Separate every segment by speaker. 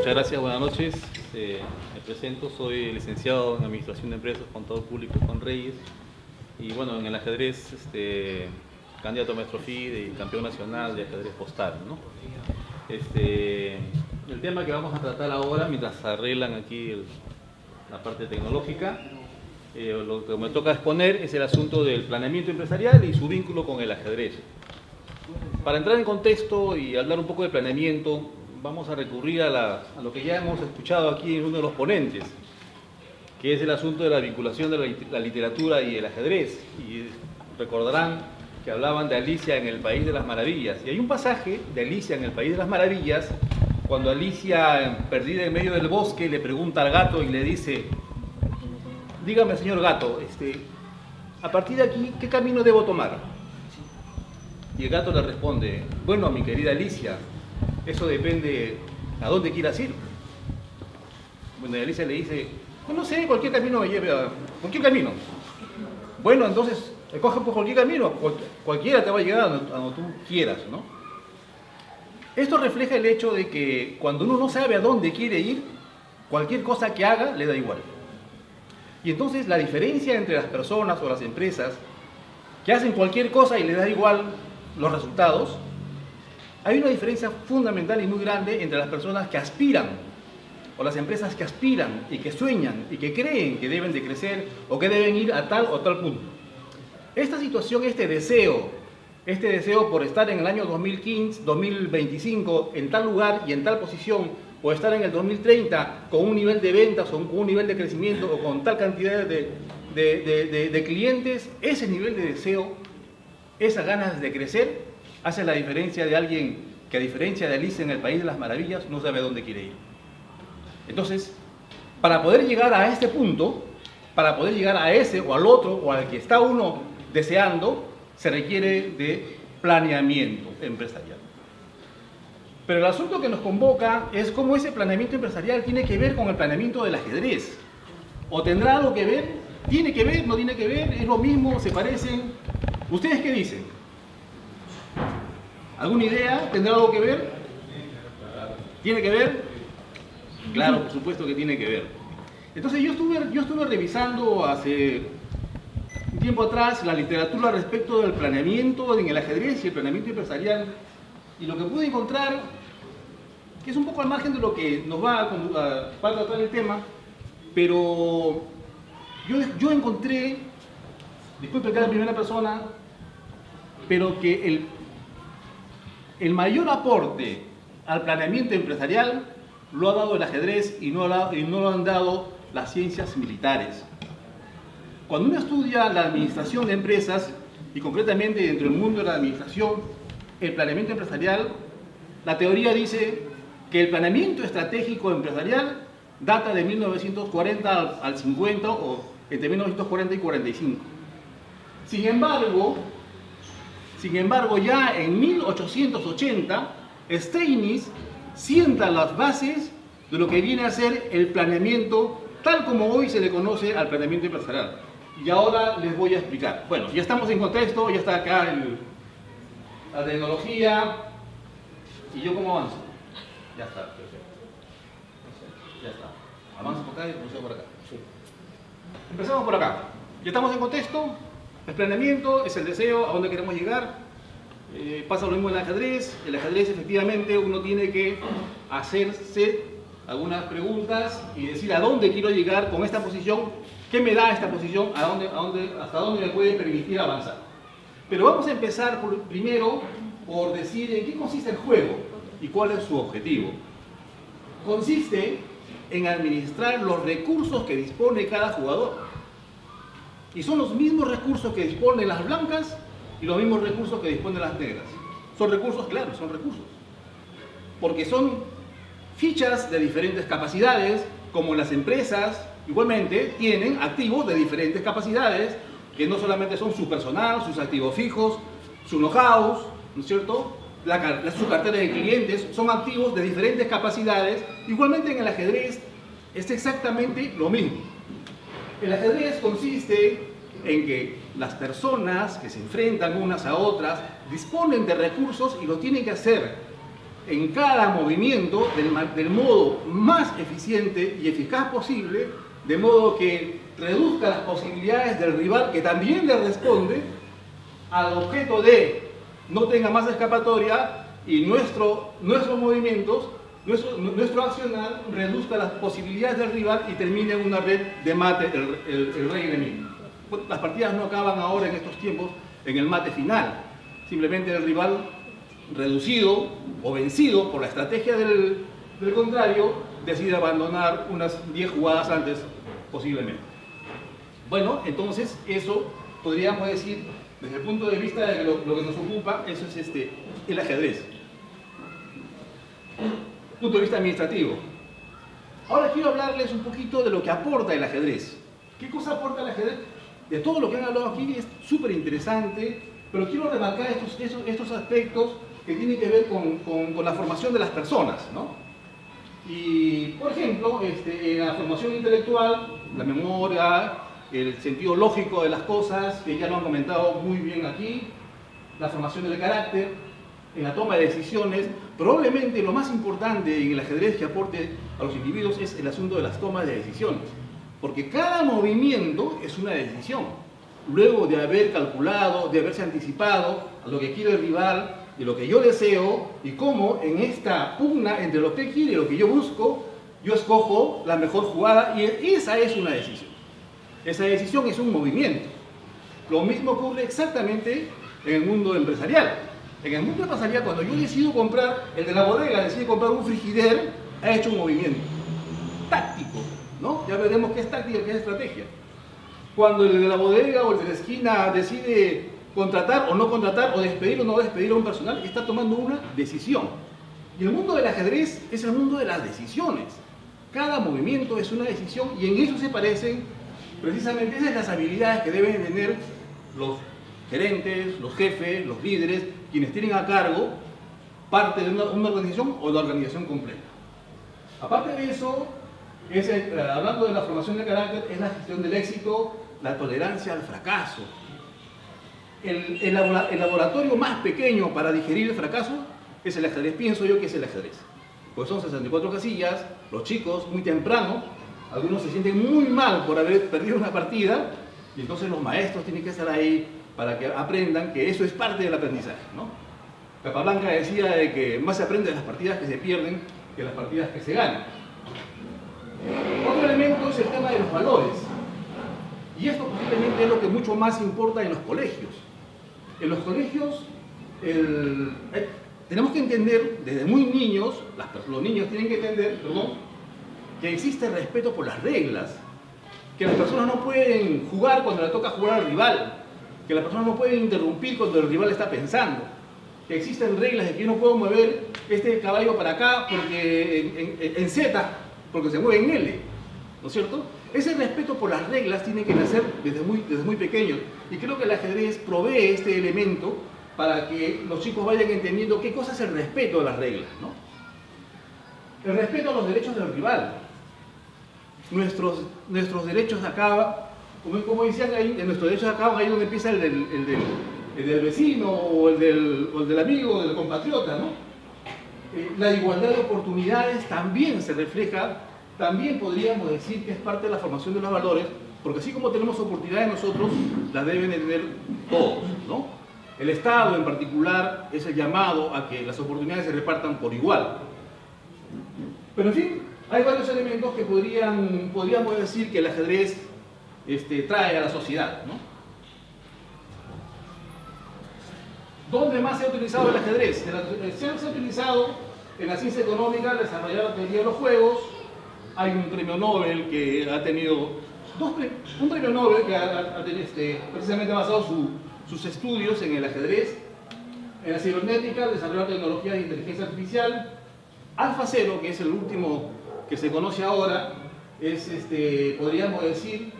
Speaker 1: Muchas gracias, buenas noches. Me presento, soy licenciado en Administración de Empresas, contador público Juan Reyes. Y bueno, en el ajedrez, candidato a maestro FIDE y campeón nacional de ajedrez postal, ¿no? El tema que vamos a tratar ahora, mientras arreglan aquí la parte tecnológica, lo que me toca exponer es el asunto del planeamiento empresarial y su vínculo con el ajedrez. Para entrar en contexto y hablar un poco de planeamiento, vamos a recurrir a lo que ya hemos escuchado aquí en uno de los ponentes, que es el asunto de la vinculación de la literatura y el ajedrez. Y recordarán que hablaban de Alicia en el País de las Maravillas. Y hay un pasaje de Alicia en el País de las Maravillas, cuando Alicia, perdida en medio del bosque, le pregunta al gato y le dice: dígame, señor gato, a partir de aquí, ¿qué camino debo tomar? Y el gato le responde: bueno, mi querida Alicia, eso depende a dónde quieras ir. Bueno, y Alicia le dice: no sé, cualquier camino me lleve a cualquier camino. Bueno, entonces, escoge por cualquier camino, cualquiera te va a llegar a donde tú quieras, ¿no? Esto refleja el hecho de que cuando uno no sabe a dónde quiere ir, cualquier cosa que haga le da igual. Y entonces la diferencia entre las personas o las empresas que hacen cualquier cosa y les da igual los resultados, hay una diferencia fundamental y muy grande entre las personas que aspiran, o las empresas que aspiran y que sueñan y que creen que deben de crecer o que deben ir a tal o tal punto. Esta situación, este deseo por estar en el año 2015, 2025 en tal lugar y en tal posición, o estar en el 2030 con un nivel de ventas o con un nivel de crecimiento o con tal cantidad de clientes, ese nivel de deseo, esas ganas de crecer, hace la diferencia de alguien que, a diferencia de Alicia en el País de las Maravillas, no sabe a dónde quiere ir. Entonces, para poder llegar a este punto, para poder llegar a ese o al otro o al que está uno deseando, se requiere de planeamiento empresarial. Pero el asunto que nos convoca es cómo ese planeamiento empresarial tiene que ver con el planeamiento del ajedrez. ¿O tendrá algo que ver? ¿Tiene que ver? ¿No tiene que ver? ¿Es lo mismo? ¿Se parecen? ¿Ustedes qué dicen? ¿Alguna idea? ¿Tendrá algo que ver? ¿Tiene que ver? Claro, por supuesto que tiene que ver. Entonces yo estuve revisando hace un tiempo atrás la literatura respecto del planeamiento en el ajedrez y el planeamiento empresarial, y lo que pude encontrar, que es un poco al margen de lo que nos va a tratar el tema, pero yo encontré, disculpe que era en primera persona, pero que el mayor aporte al planeamiento empresarial lo ha dado el ajedrez y no lo han dado las ciencias militares. Cuando uno estudia la administración de empresas, y concretamente dentro del mundo de la administración, el planeamiento empresarial, la teoría dice que el planeamiento estratégico empresarial data de 1940 al 50 o entre 1940 y 45. Sin embargo, ya en 1880, Steinitz sienta las bases de lo que viene a ser el planeamiento tal como hoy se le conoce al planeamiento empresarial. Y ahora les voy a explicar. Bueno, ya estamos en contexto, ya está acá la tecnología. ¿Y yo cómo avanzo? Ya está, perfecto. Ya está. Avanzo por acá y procedo por acá. Sí. Empezamos por acá. Ya estamos en contexto. El planeamiento es el deseo, a dónde queremos llegar. Pasa lo mismo en el ajedrez. El ajedrez, efectivamente, uno tiene que hacerse algunas preguntas y decir a dónde quiero llegar con esta posición, qué me da esta posición, hasta dónde me puede permitir avanzar. Pero vamos a empezar primero por decir en qué consiste el juego y cuál es su objetivo. Consiste en administrar los recursos que dispone cada jugador. Y son los mismos recursos que disponen las blancas y los mismos recursos que disponen las negras. Son recursos, claro, son recursos. Porque son fichas de diferentes capacidades, como las empresas igualmente tienen activos de diferentes capacidades, que no solamente son su personal, sus activos fijos, su know-how, ¿no es cierto? Su cartera de clientes, son activos de diferentes capacidades. Igualmente en el ajedrez es exactamente lo mismo. El ajedrez consiste en que las personas que se enfrentan unas a otras disponen de recursos y lo tienen que hacer
Speaker 2: en cada movimiento del modo más eficiente y eficaz posible, de modo que reduzca las posibilidades del rival, que también le responde al objeto de no tenga más escapatoria, y nuestros movimientos, nuestro accionar reduzca las posibilidades del rival y termine en una red de mate el rey enemigo. Las partidas no acaban ahora en estos tiempos en el mate final, simplemente el rival reducido o vencido por la estrategia del contrario decide abandonar unas 10 jugadas antes posiblemente. Bueno, entonces eso podríamos decir desde el punto de vista de lo que nos ocupa, eso es el ajedrez. Punto de vista administrativo. Ahora quiero hablarles un poquito de lo que aporta el ajedrez. ¿Qué cosa aporta el ajedrez? De todo lo que han hablado aquí es súper interesante, pero quiero remarcar estos aspectos que tienen que ver con la formación de las personas, ¿no? Y, por ejemplo, en la formación intelectual, la memoria, el sentido lógico de las cosas, que ya lo han comentado muy bien aquí, la formación del carácter, en la toma de decisiones. Probablemente lo más importante en el ajedrez que aporte a los individuos es el asunto de las tomas de decisiones, porque cada movimiento es una decisión. Luego de haber calculado, de haberse anticipado a lo que quiere el rival, de lo que yo deseo, y cómo en esta pugna entre lo que quiere y lo que yo busco, yo escojo la mejor jugada, y esa es una decisión. Esa decisión es un movimiento. Lo mismo ocurre exactamente en el mundo empresarial. En el mundo empresarial, cuando yo decido comprar, el de la bodega decide comprar un frigider, ha hecho un movimiento táctico, ¿no? Ya veremos qué es táctica, qué es estrategia. Cuando el de la bodega o el de la esquina decide contratar o no contratar, o despedir o no despedir a un personal, está tomando una decisión. Y el mundo del ajedrez es el mundo de las decisiones. Cada movimiento es una decisión, y en eso se parecen precisamente esas las habilidades que deben tener los gerentes, los jefes, los líderes, quienes tienen a cargo parte de una organización o la organización completa. Aparte de eso, hablando de la formación de carácter, es la gestión del éxito, la tolerancia al fracaso. El laboratorio más pequeño para digerir el fracaso es el ajedrez. Pienso yo que es el ajedrez. Pues son 64 casillas, los chicos muy temprano, algunos se sienten muy mal por haber perdido una partida, y entonces los maestros tienen que estar ahí para que aprendan que eso es parte del aprendizaje, ¿no? Capablanca decía de que más se aprende de las partidas que se pierden que las partidas que se ganan. Otro elemento es el tema de los valores. Y esto posiblemente es lo que mucho más importa en los colegios. En los colegios tenemos que entender, desde muy niños, los niños tienen que entender, que existe respeto por las reglas, que las personas no pueden jugar cuando le toca jugar al rival, que las personas no pueden interrumpir cuando el rival está pensando, que existen reglas de que yo no puedo mover este caballo para acá porque en Z, porque se mueve en L, ¿no es cierto? Ese respeto por las reglas tiene que nacer desde muy pequeños, y creo que el ajedrez provee este elemento para que los chicos vayan entendiendo qué cosa es el respeto a las reglas, ¿no? El respeto a los derechos del rival. Nuestros derechos acaban, como decían ahí, nuestros derechos acaban ahí donde empieza el del vecino o el del amigo, del compatriota, ¿no? La igualdad de oportunidades también se refleja, también podríamos decir que es parte de la formación de los valores, porque así como tenemos oportunidades nosotros, las deben tener todos, ¿no? El Estado en particular es el llamado a que las oportunidades se repartan por igual. Pero en fin, hay varios elementos que podríamos decir que el ajedrez trae a la sociedad, ¿no? ¿Dónde más se ha utilizado el ajedrez? Se ha utilizado en la ciencia económica, desarrollar la teoría de los juegos. Hay un premio Nobel que ha tenido un premio Nobel que ha precisamente basado sus estudios en el ajedrez. En la cibernética, desarrollar tecnologías de inteligencia artificial. AlphaZero, que es el último que se conoce ahora, es, podríamos decir,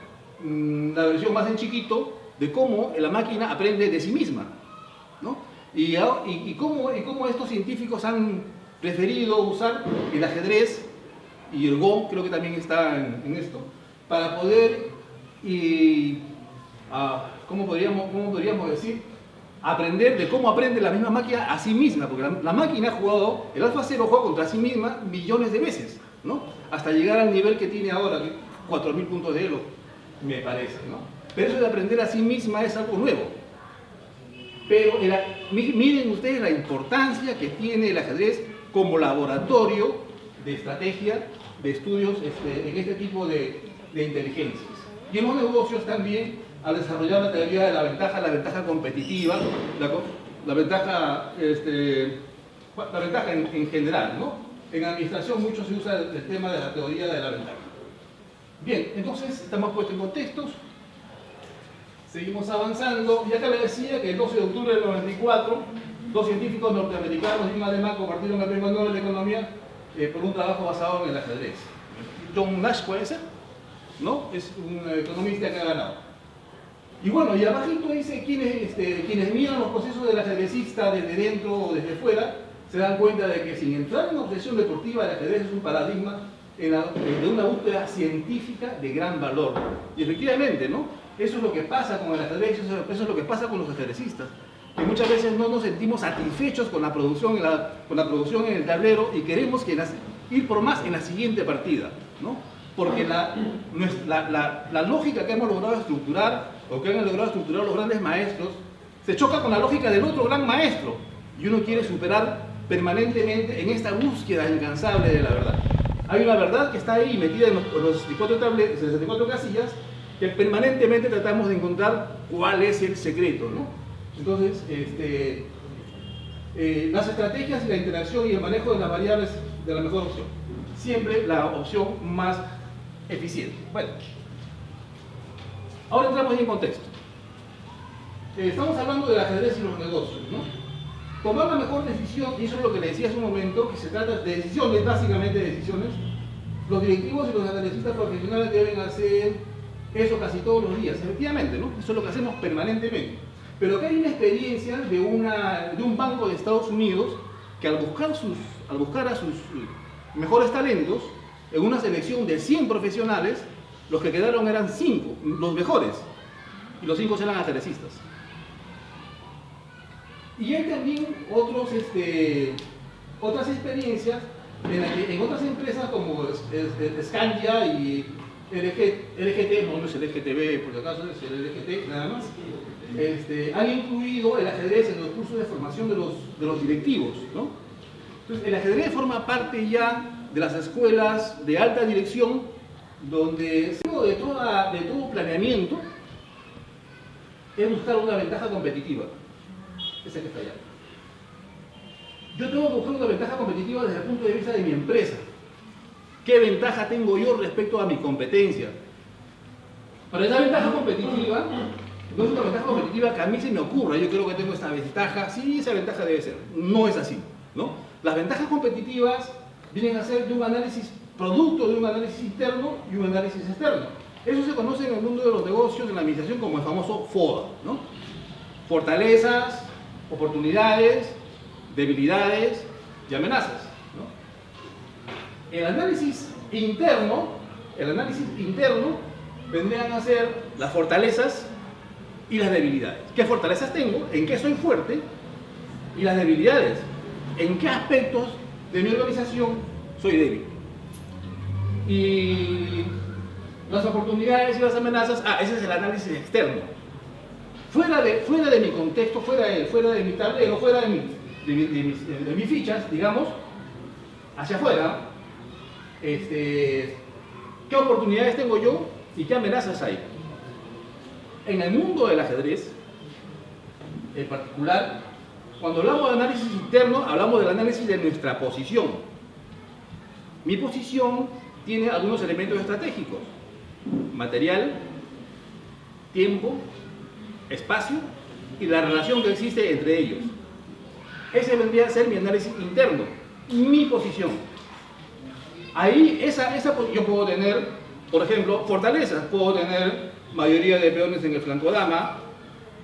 Speaker 2: la versión más en chiquito de cómo la máquina aprende de sí misma, ¿no? Y cómo estos científicos han preferido usar el ajedrez, y el Go creo que también está en esto, para poder, ¿cómo podríamos decir?, aprender de cómo aprende la misma máquina a sí misma, porque la máquina ha jugado, el AlphaZero juega contra sí misma millones de veces, ¿no? Hasta llegar al nivel que tiene ahora, que 4000 puntos de elo, me parece, ¿no? Pero eso de aprender a sí misma es algo nuevo. Pero miren ustedes la importancia que tiene el ajedrez como laboratorio de estrategia, de estudios en este tipo de inteligencias. Y en los negocios también, al desarrollar la teoría de la ventaja competitiva, la ventaja en general, ¿no? En administración mucho se usa el tema de la teoría de la ventaja. Bien, entonces estamos puestos en contextos. Seguimos avanzando, y acá les decía que el 12 de octubre del 94, dos científicos norteamericanos y un alemán compartieron el premio Nobel de Economía por un trabajo basado en el ajedrez. John Nash puede ser, ¿no? Es un economista que ha ganado. Y bueno, y abajito dice quienes miran los procesos del ajedrecista desde dentro o desde fuera, se dan cuenta de que sin entrar en una obsesión deportiva, el ajedrez es un paradigma de una búsqueda científica de gran valor. Y efectivamente, ¿no? Eso es lo que pasa con el ajedrez, eso es lo que pasa con los ajedrecistas, que muchas veces no nos sentimos satisfechos con la producción en el tablero y queremos ir por más en la siguiente partida, ¿no? Porque la lógica que hemos logrado estructurar, o que han logrado estructurar los grandes maestros, se choca con la lógica del otro gran maestro, y uno quiere superar permanentemente en esta búsqueda incansable de la verdad. Hay una verdad que está ahí metida en los 64 casillas, que permanentemente tratamos de encontrar cuál es el secreto, ¿no? Entonces, las estrategias y la interacción y el manejo de las variables de la mejor opción. Siempre la opción más eficiente. Bueno, ahora entramos en contexto. Estamos hablando del ajedrez y los negocios, ¿no? Tomar la mejor decisión, y eso es lo que le decía hace un momento, que se trata de decisiones, básicamente de decisiones. Los directivos y los ajedrecistas profesionales deben hacer eso casi todos los días, efectivamente, ¿no? Eso es lo que hacemos permanentemente. Pero acá hay una experiencia de un banco de Estados Unidos que al buscar a sus mejores talentos, en una selección de 100 profesionales, los que quedaron eran 5, los mejores, y los 5 eran ajedrecistas. Y hay también otras experiencias en otras empresas como Scandia y LGT, no es el LGTB por si acaso, es el LGT nada más, han incluido el ajedrez en los cursos de formación de los directivos, ¿no? Entonces, el ajedrez forma parte ya de las escuelas de alta dirección, donde de todo planeamiento es buscar una ventaja competitiva. Esa que está allá. Yo tengo que buscar una ventaja competitiva desde el punto de vista de mi empresa. ¿Qué ventaja tengo yo respecto a mi competencia? Para esa ventaja competitiva, no es una ventaja competitiva que a mí se me ocurra, yo creo que tengo esta ventaja, sí, esa ventaja debe ser. No es así, ¿no? Las ventajas competitivas vienen a ser de un análisis, producto de un análisis interno y un análisis externo. Eso se conoce en el mundo de los negocios, en la administración, como el famoso FODA, ¿no? Fortalezas, oportunidades, debilidades y amenazas. El análisis interno vendrían a ser las fortalezas y las debilidades. ¿Qué fortalezas tengo? ¿En qué soy fuerte? Y las debilidades. ¿En qué aspectos de mi organización soy débil? Y las oportunidades y las amenazas, ese es el análisis externo. Fuera de mi contexto, fuera de mi tablero, fuera de mis fichas, digamos, hacia afuera, ¿qué oportunidades tengo yo y qué amenazas hay? En el mundo del ajedrez, en particular, cuando hablamos de análisis interno, hablamos del análisis de nuestra posición. Mi posición tiene algunos elementos estratégicos: material, tiempo, espacio y la relación que existe entre ellos. Ese vendría a ser mi análisis interno, mi posición. Ahí yo puedo tener, por ejemplo, fortalezas. Puedo tener mayoría de peones en el flanco dama,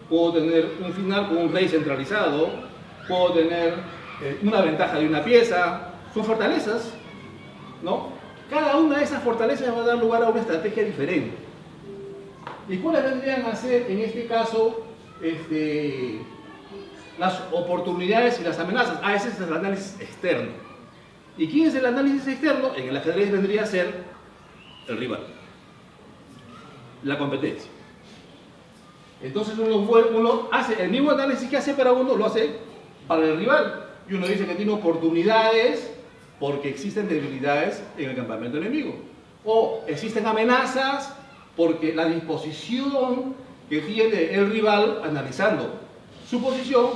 Speaker 2: puedo tener un final con un rey centralizado, puedo tener una ventaja de una pieza. Son fortalezas, ¿no? Cada una de esas fortalezas va a dar lugar a una estrategia diferente. ¿Y cuáles vendrían a ser, en este caso, las oportunidades y las amenazas. Ah, ese es el análisis externo. ¿Y quién es el análisis externo? En el ajedrez vendría a ser el rival, la competencia. Entonces uno hace el mismo análisis que hace para uno, lo hace para el rival. Y uno dice que tiene oportunidades porque existen debilidades en el campamento enemigo. O existen amenazas porque la disposición que tiene el rival analizando su posición,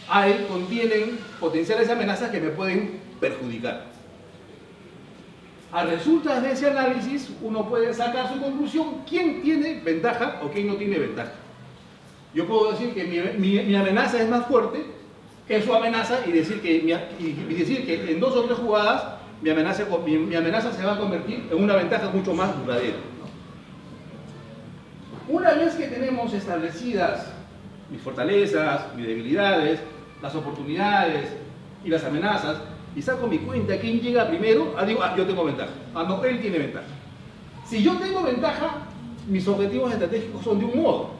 Speaker 2: ahí contienen potenciales amenazas que me pueden perjudicar. A resultas de ese análisis, uno puede sacar su conclusión, quién tiene ventaja o quién no tiene ventaja. Yo puedo decir que mi amenaza es más fuerte que su amenaza y decir que en 2 o 3 jugadas mi amenaza se va a convertir en una ventaja mucho más duradera, ¿no? Una vez que tenemos establecidas mis fortalezas, mis debilidades, las oportunidades y las amenazas, y saco mi cuenta, quién llega primero, digo, yo tengo ventaja. No, él tiene ventaja. Si yo tengo ventaja, mis objetivos estratégicos son de un modo.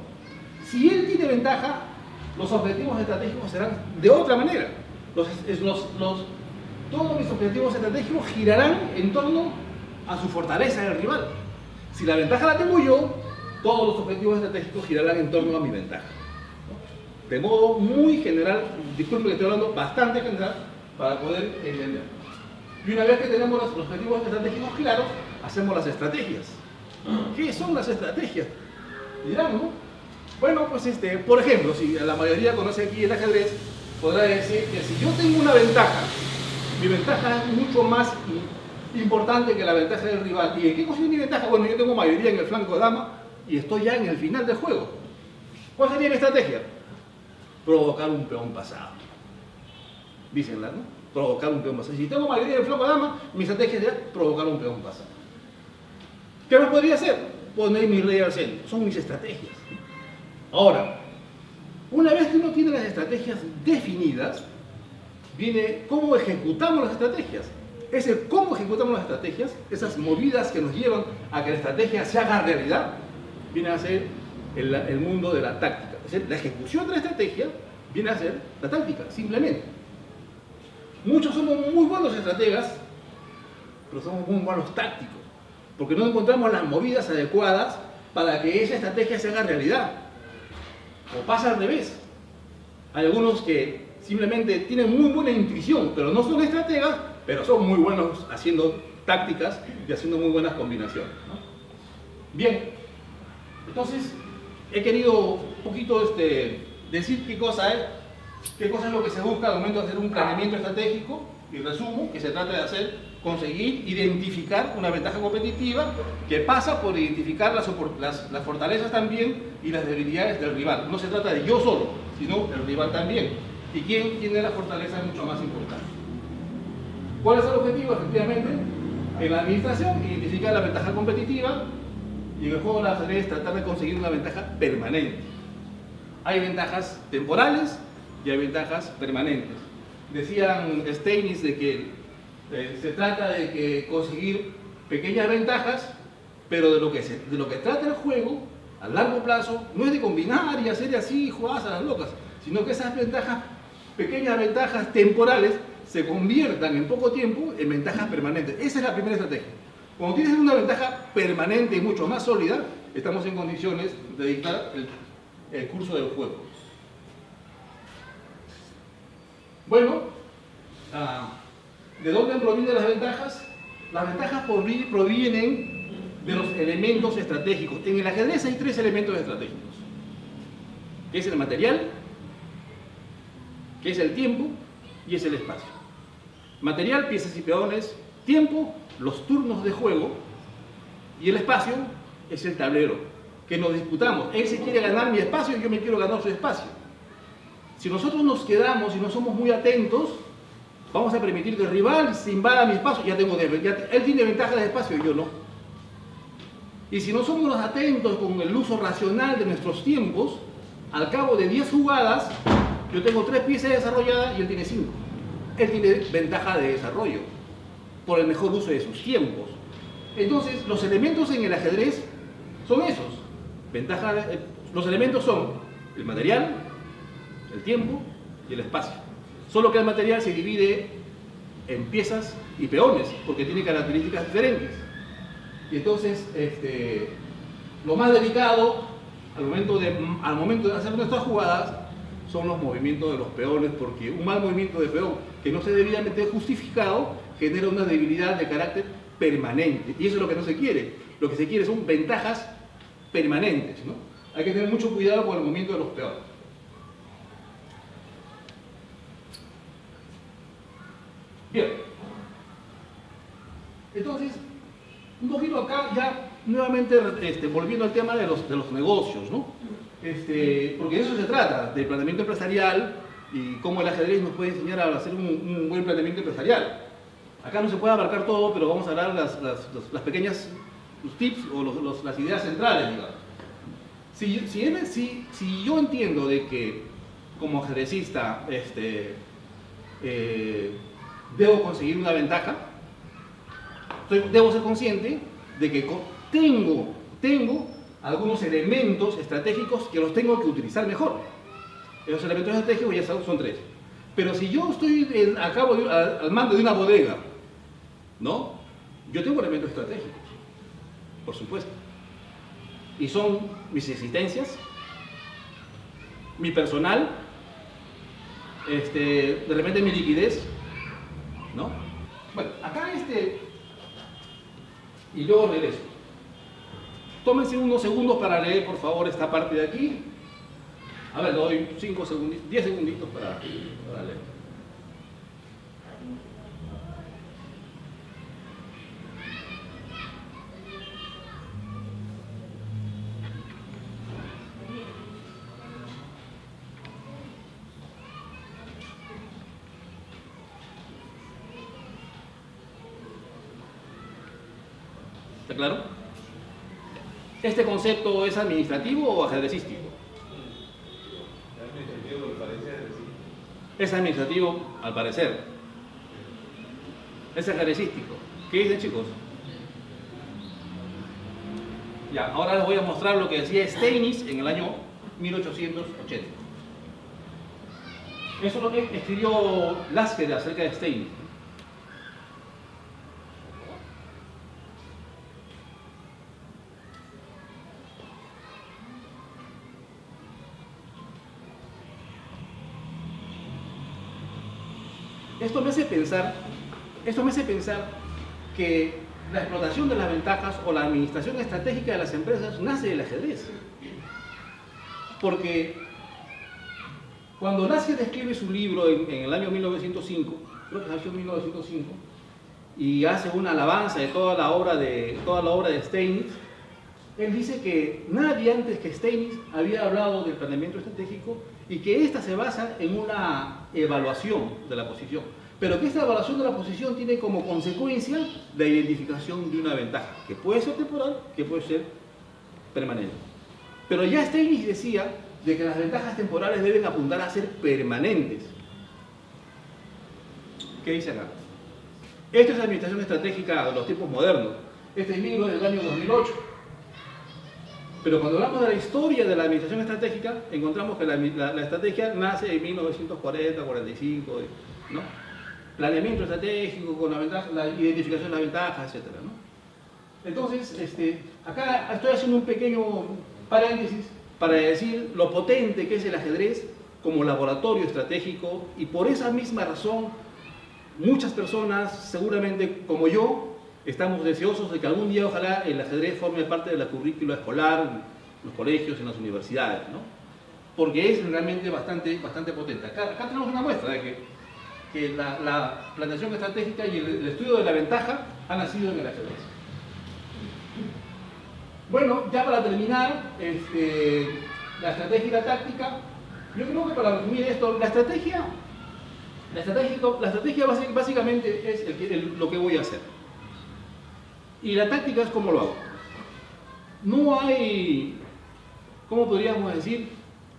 Speaker 2: Si él tiene ventaja, los objetivos estratégicos serán de otra manera. Todos mis objetivos estratégicos girarán en torno a su fortaleza del rival. Si la ventaja la tengo yo, todos los objetivos estratégicos girarán en torno a mi ventaja. De modo muy general, disculpe que estoy hablando bastante general para poder entender. Y una vez que tenemos los objetivos estratégicos claros, hacemos las estrategias. ¿Qué son las estrategias? Dirán, ¿no? Bueno, pues por ejemplo, si la mayoría conoce aquí el ajedrez, podrá decir que si yo tengo una ventaja, mi ventaja es mucho más importante que la ventaja del rival. ¿Y en qué consiste mi ventaja? Bueno, yo tengo mayoría en el flanco dama y estoy ya en el final del juego. ¿Cuál sería mi estrategia? Provocar un peón pasado. Dícenla, ¿no? Provocar un peón pasado. Si tengo mayoría en el flanco dama, mi estrategia sería provocar un peón pasado. ¿Qué más podría hacer? Poner mi rey al centro. Son mis estrategias. Ahora, una vez que uno tiene las estrategias definidas, viene cómo ejecutamos las estrategias. Ese cómo ejecutamos las estrategias, esas movidas que nos llevan a que la estrategia se haga realidad, viene a ser el mundo de la táctica. Es decir, la ejecución de la estrategia viene a ser la táctica, simplemente. Muchos somos muy buenos estrategas, pero somos muy malos tácticos, porque no encontramos las movidas adecuadas para que esa estrategia se haga realidad. O pasa al revés. Hay algunos que simplemente tienen muy buena intuición, pero no son estrategas, pero son muy buenos haciendo tácticas y haciendo muy buenas combinaciones, ¿no? Bien, entonces he querido un poquito decir qué cosa es lo que se busca al momento de hacer un planeamiento estratégico, y resumo que se trata de conseguir identificar una ventaja competitiva que pasa por identificar las fortalezas también y las debilidades del rival. No se trata de yo solo, sino el rival también. Y quién tiene la fortaleza es mucho más importante. ¿Cuál es el objetivo? Efectivamente, en la administración, identificar la ventaja competitiva, y en el juego de ajedrez tratar de conseguir una ventaja permanente. Hay ventajas temporales y hay ventajas permanentes. Decían Steinitz de que se trata de conseguir pequeñas ventajas, pero de lo que trata el juego a largo plazo no es de combinar y hacer así jugadas a las locas, sino que esas ventajas, pequeñas ventajas temporales, se conviertan en poco tiempo en ventajas permanentes. Esa es la primera estrategia. Cuando tienes una ventaja permanente y mucho más sólida, estamos en condiciones de dictar el curso del juego. Bueno, ¿de dónde provienen las ventajas? Las ventajas provienen de los elementos estratégicos. En el ajedrez hay 3 elementos estratégicos, que es el material, que es el tiempo y es el espacio. Material, piezas y peones; tiempo, los turnos de juego; y el espacio es el tablero, que nos disputamos. Él se quiere ganar mi espacio y yo me quiero ganar su espacio. Si nosotros nos quedamos y no somos muy atentos, vamos a permitir que el rival se invada mi espacio. Él tiene ventaja de espacio y yo no. Y si no somos atentos con el uso racional de nuestros tiempos, al cabo de 10 jugadas, yo tengo 3 piezas desarrolladas y él tiene 5. Él tiene ventaja de desarrollo por el mejor uso de sus tiempos. Entonces, los elementos en el ajedrez son esos. Los elementos son el material, el tiempo y el espacio. Solo que el material se divide en piezas y peones, porque tiene características diferentes. Y entonces, lo más delicado al momento de hacer nuestras jugadas son los movimientos de los peones, porque un mal movimiento de peón que no esté debidamente justificado genera una debilidad de carácter permanente. Y eso es lo que no se quiere. Lo que se quiere son ventajas permanentes, ¿no? Hay que tener mucho cuidado con el movimiento de los peones. Bien. Entonces, un poquito acá ya nuevamente volviendo al tema de los negocios, ¿no? Porque de eso se trata, del planeamiento empresarial y cómo el ajedrez nos puede enseñar a hacer un buen planeamiento empresarial. Acá no se puede abarcar todo, pero vamos a dar las pequeñas los tips o las ideas centrales, digamos. Si yo entiendo de que como ajedrecista debo conseguir una ventaja, debo ser consciente de que tengo algunos elementos estratégicos que los tengo que utilizar mejor. Esos elementos estratégicos ya son 3. Pero si yo estoy al mando de una bodega, ¿no? Yo tengo elementos estratégicos, por supuesto. Y son mis existencias, mi personal, de repente mi liquidez, ¿no? Bueno, acá y luego regreso. Tómense unos segundos para leer, por favor, esta parte de aquí. A ver, le doy 5 segunditos, 10 segunditos para leer. ¿Está claro? ¿Este concepto es administrativo o ajedrecístico? Es administrativo, al parecer. Es ajedrecístico. ¿Qué dicen, chicos? Ya, ahora les voy a mostrar lo que decía Steinitz en el año 1880. Eso es lo que escribió Lasker acerca de Steinitz. Esto me hace pensar que la explotación de las ventajas o la administración estratégica de las empresas nace del ajedrez. Porque cuando Lasker escribe su libro en el año 1905, creo que nació en 1905, y hace una alabanza de toda la obra de Steinitz, él dice que nadie antes que Steinitz había hablado del planeamiento estratégico y que ésta se basa en una evaluación de la posición, pero que esta evaluación de la posición tiene como consecuencia la identificación de una ventaja, que puede ser temporal, que puede ser permanente. Pero ya Steinitz decía de que las ventajas temporales deben apuntar a ser permanentes. ¿Qué dice acá? Esto es administración estratégica de los tiempos modernos. Este libro es del año 2008. Pero cuando hablamos de la historia de la administración estratégica, encontramos que la estrategia nace en 1940, 45, ¿no? Planeamiento estratégico con la identificación de las ventajas, etc., ¿no? Entonces, acá estoy haciendo un pequeño paréntesis para decir lo potente que es el ajedrez como laboratorio estratégico, y por esa misma razón muchas personas, seguramente como yo, estamos deseosos de que algún día ojalá el ajedrez forme parte de la currícula escolar en los colegios, en las universidades, ¿no? Porque es realmente bastante potente. Acá tenemos una muestra de que la planeación estratégica y el estudio de la ventaja han nacido en el ajedrez. Bueno, ya para terminar, la estrategia y la táctica, yo creo que para resumir esto, la estrategia básicamente es lo que voy a hacer. Y la táctica es cómo lo hago. No hay, ¿cómo podríamos decir?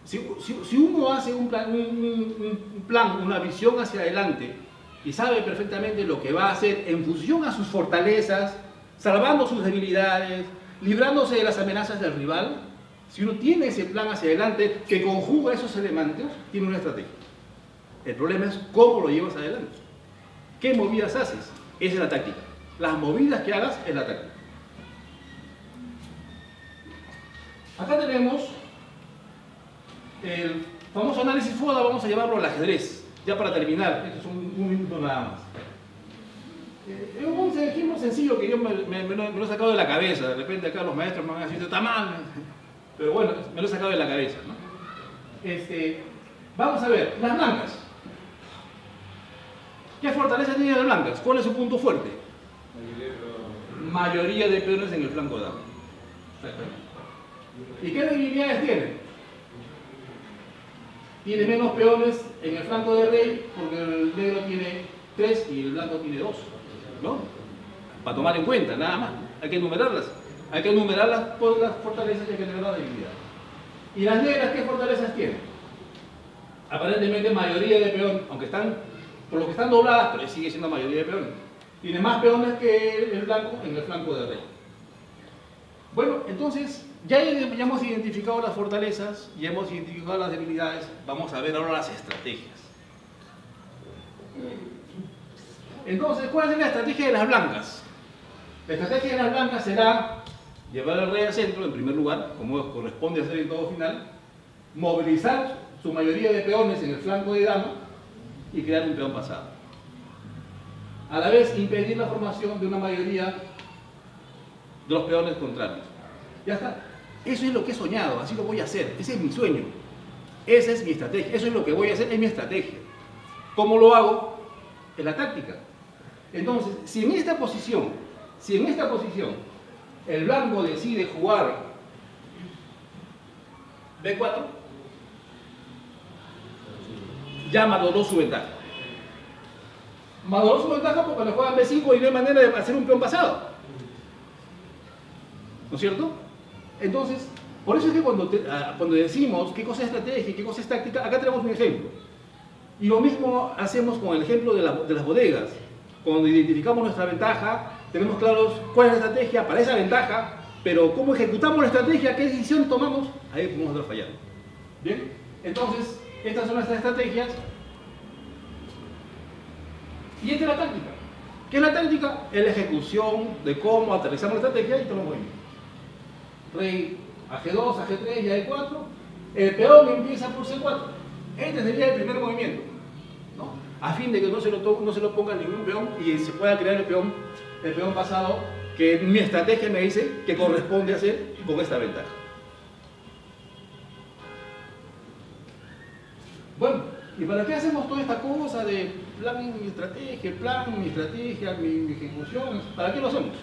Speaker 2: Si uno hace un plan, una visión hacia adelante y sabe perfectamente lo que va a hacer en función a sus fortalezas, salvando sus debilidades, librándose de las amenazas del rival, si uno tiene ese plan hacia adelante que conjuga esos elementos, tiene una estrategia. El problema es cómo lo llevas adelante. ¿Qué movidas haces? Esa es la táctica. Las movidas que hagas es la táctica. Acá tenemos el famoso análisis FODA, vamos a llamarlo al ajedrez. Ya para terminar, esto es un minuto nada más. Es un ejemplo sencillo que yo me lo he sacado de la cabeza. De repente acá los maestros me van a decir, está mal. Pero bueno, me lo he sacado de la cabeza, ¿no? Vamos a ver, las blancas. ¿Qué fortaleza tienen las blancas? ¿Cuál es su punto fuerte? Mayoría de peones en el flanco de dama. ¿Y qué debilidades tienen? Tiene menos peones en el flanco de rey porque el negro tiene 3 y el blanco tiene 2, ¿no? Para tomar en cuenta, nada más. Hay que enumerarlas. Hay que enumerarlas por las fortalezas y hay que enumerar las debilidades. ¿Y las negras qué fortalezas tienen? Aparentemente mayoría de peones, aunque están, por lo que están dobladas, pero sigue siendo mayoría de peones. Tiene más peones que el blanco en el flanco de rey. Bueno, entonces, ya hemos identificado las fortalezas, ya hemos identificado las debilidades, vamos a ver ahora las estrategias. Entonces, ¿cuál es la estrategia de las blancas? La estrategia de las blancas será llevar al rey al centro, en primer lugar, como corresponde hacer en todo final, movilizar su mayoría de peones en el flanco de dama y crear un peón pasado. A la vez, impedir la formación de una mayoría de los peones contrarios. Ya está. Eso es lo que he soñado, así lo voy a hacer. Ese es mi sueño. Esa es mi estrategia. Eso es lo que voy a hacer, es mi estrategia. ¿Cómo lo hago? Es la táctica. Entonces, si en esta posición el blanco decide jugar B4, ya maduró su ventaja. Maduró su ventaja porque cuando juegan B5 y no hay manera de hacer un peón pasado. ¿No es cierto? Entonces, por eso es que cuando decimos qué cosa es estrategia y qué cosa es táctica, acá tenemos un ejemplo. Y lo mismo hacemos con el ejemplo de las bodegas. Cuando identificamos nuestra ventaja, tenemos claros cuál es la estrategia para esa ventaja, pero cómo ejecutamos la estrategia, qué decisión tomamos, ahí podemos estar fallando. ¿Bien? Entonces, estas son nuestras estrategias. Y esta es la táctica. ¿Qué es la táctica? Es la ejecución de cómo aterrizamos la estrategia y todos los movimientos. Rey a G2, a G3 y a E4. El peón empieza por C4. Este sería el primer movimiento, ¿no? A fin de que no se lo ponga ningún peón y se pueda crear el peón pasado que mi estrategia me dice que corresponde hacer con esta ventaja. Bueno, ¿y para qué hacemos toda esta cosa de plan mi estrategia, mi ejecución? ¿Para qué lo hacemos?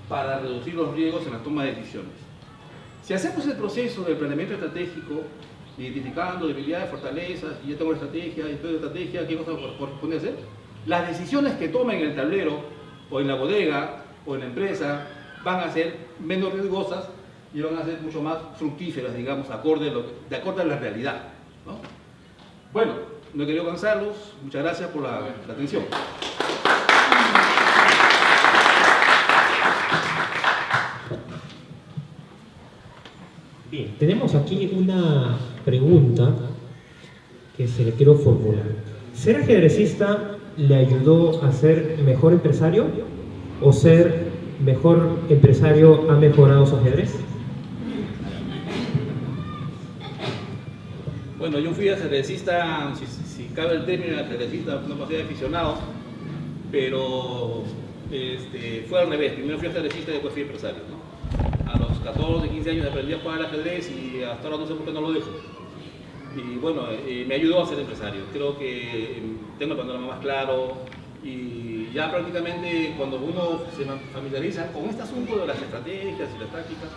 Speaker 2: Para reducir los riesgos en la toma de decisiones. Si hacemos el proceso del planeamiento estratégico, identificando debilidades, fortalezas, y ya tengo la estrategia, y toda la estrategia, ¿qué cosa corresponde hacer? Las decisiones que tomen en el tablero, o en la bodega, o en la empresa, van a ser menos riesgosas y van a ser mucho más fructíferas, digamos, de acuerdo a la realidad, ¿no? Bueno, no he querido cansarlos, muchas gracias por la atención.
Speaker 3: Bien, tenemos aquí una pregunta que se le quiero formular. ¿Ser ajedrecista le ayudó a ser mejor empresario o ser mejor empresario ha mejorado su ajedrez?
Speaker 2: Bueno, yo fui ajedrecista, si cabe el término ajedrecista, no pasé de aficionado, pero fue al revés. Primero fui ajedrecista y después fui empresario, ¿no? A los 14, 15 años aprendí a jugar al ajedrez y hasta ahora no sé por qué no lo dejo. Y bueno, me ayudó a ser empresario. Creo que tengo el panorama más claro y ya prácticamente cuando uno se familiariza con este asunto de las estrategias y las tácticas,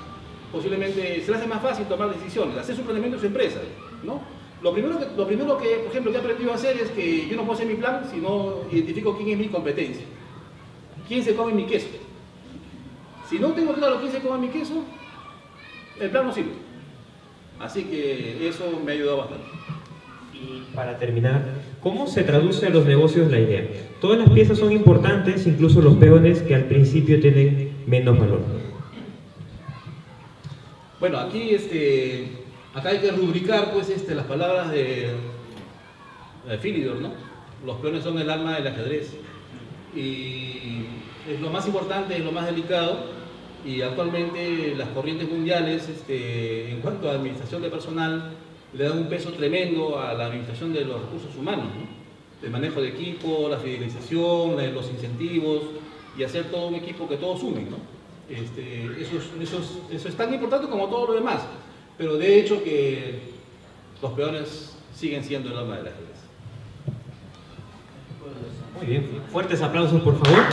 Speaker 2: posiblemente se le hace más fácil tomar decisiones, hacer su planeamiento de su empresa, ¿no? Lo primero que, por ejemplo, que he aprendido a hacer es que yo no puedo hacer mi plan si no identifico quién es mi competencia, quién se come mi queso. Si no tengo claro quién se come mi queso, el plan no sirve. Así que eso me ha ayudado bastante.
Speaker 3: Y para terminar, ¿cómo se traduce a los negocios la idea? Todas las piezas son importantes, incluso los peones que al principio tienen menos valor.
Speaker 2: Bueno, aquí
Speaker 1: Acá hay que rubricar pues, las palabras de Philidor, ¿no? Los peones son el alma del ajedrez. Y es lo más importante, es lo más delicado. Y actualmente las corrientes mundiales, en cuanto a administración de personal, le dan un peso tremendo a la administración de los recursos humanos, ¿no? El manejo de equipo, la fidelización, los incentivos y hacer todo un equipo que todos sumen, ¿no? Eso es tan importante como todo lo demás, pero de hecho que los peones siguen siendo el alma del ajedrez.
Speaker 3: Muy bien, fuertes aplausos por favor.